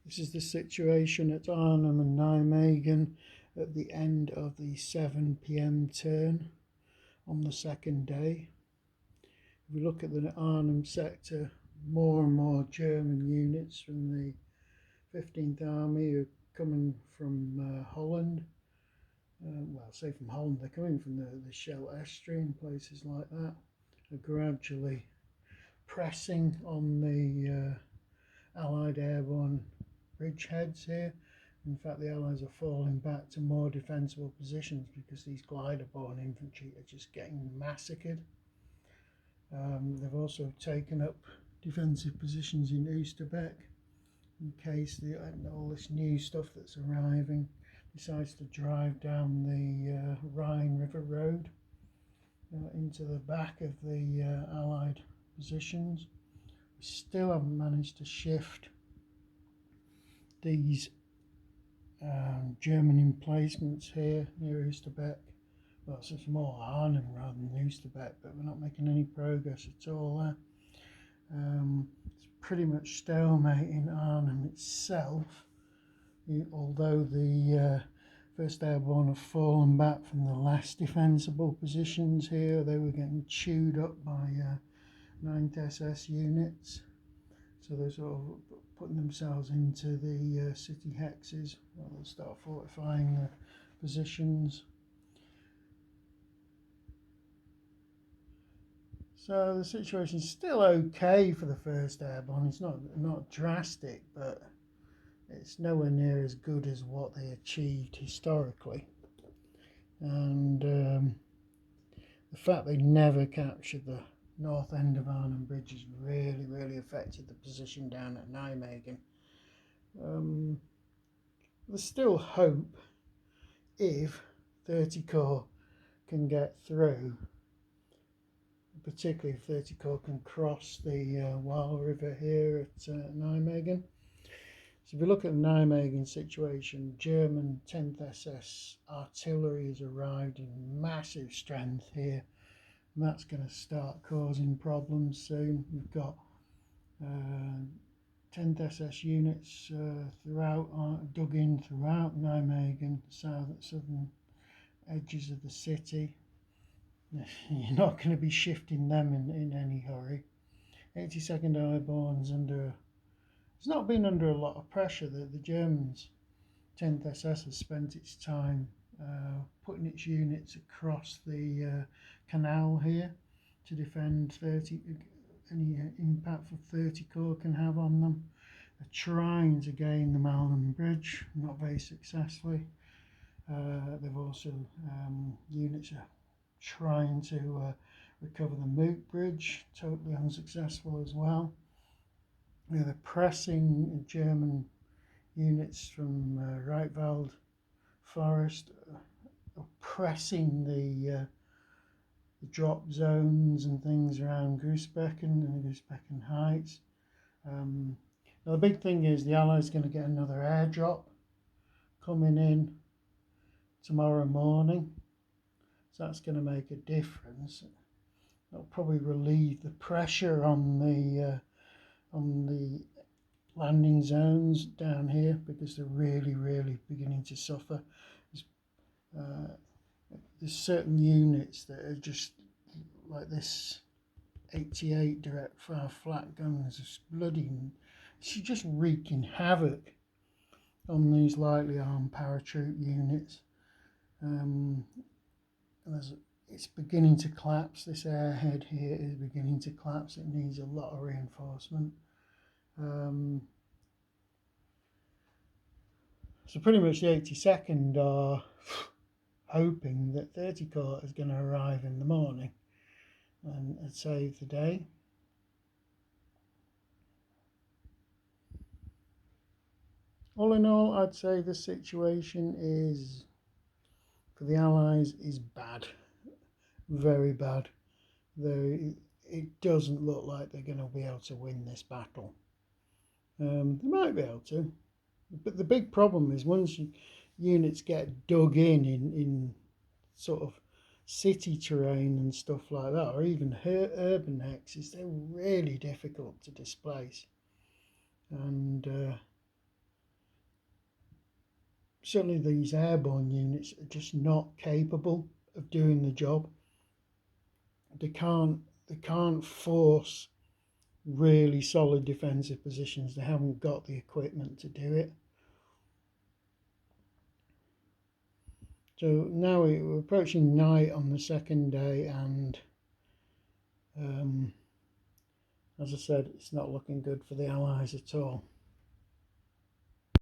This is the situation at Arnhem and Nijmegen at the end of the 7 p.m. turn on the second day. If we look at the Arnhem sector, more and more German units from the 15th Army are coming from Holland. Well, say from Holland, they're coming from the Scheldt estuary and places like that. Are gradually pressing on the Allied airborne bridgeheads here. In fact, the Allies are falling back to more defensible positions because these glider-borne infantry are just getting massacred. They've also taken up defensive positions in Oosterbeek in case all this new stuff that's arriving decides to drive down the Rhine River Road into the back of the Allied positions. We still haven't managed to shift these German emplacements here near Oosterbeek. Well, it's more Arnhem rather than Oosterbeek, but we're not making any progress at all there. It's pretty much stalemate in Arnhem itself, although the 1st Airborne have fallen back from the last defensible positions here. They were getting chewed up by 9th SS units, so they're sort of putting themselves into the city hexes. Well, they'll start fortifying the positions. So the situation is still okay for the 1st Airborne. It's not drastic, but it's nowhere near as good as what they achieved historically. And the fact they never captured the north end of Arnhem Bridge has really affected the position down at Nijmegen. There's still hope if 30 Corps can get through, particularly if 30 Corps can cross the Waal River here at Nijmegen. So if we look at the Nijmegen situation, German 10th SS artillery has arrived in massive strength here, and that's going to start causing problems soon. We've got 10th SS units dug in throughout Nijmegen, southern edges of the city. You're not going to be shifting them in any hurry. 82nd Airborne's it's not been under a lot of pressure. The Germans, 10th SS has spent its time putting its units across the canal here to defend any impact for 30 Corps can have on them. They're trying to gain the Malden Bridge, not very successfully. They've also, units are trying to recover the Moot Bridge, totally unsuccessful as well. They're pressing German units from Reichwald Forest, pressing the drop zones and things around Groesbecken and Groesbecken Heights. Now the big thing is the Allies are going to get another airdrop coming in tomorrow morning, so that's going to make a difference. That'll probably relieve the pressure on the landing zones down here, because they're really beginning to suffer. There's certain units that are just like this 88 direct fire flat guns, just bloody, it's just wreaking havoc on these lightly armed paratroop units. It's beginning to collapse. This airhead here is beginning to collapse. It needs a lot of reinforcement. So pretty much the 82nd are hoping that 30 Corps is going to arrive in the morning and save the day. All in all, I'd say the situation is, for the Allies, is bad, very bad. It doesn't look like they're going to be able to win this battle. They might be able to, but the big problem is once units get dug in sort of city terrain and stuff like that, or even urban hexes, they're really difficult to displace. And certainly these airborne units are just not capable of doing the job. They can't force really solid defensive positions. They haven't got the equipment to do it. So now we're approaching night on the second day, and as I said, it's not looking good for the Allies at all.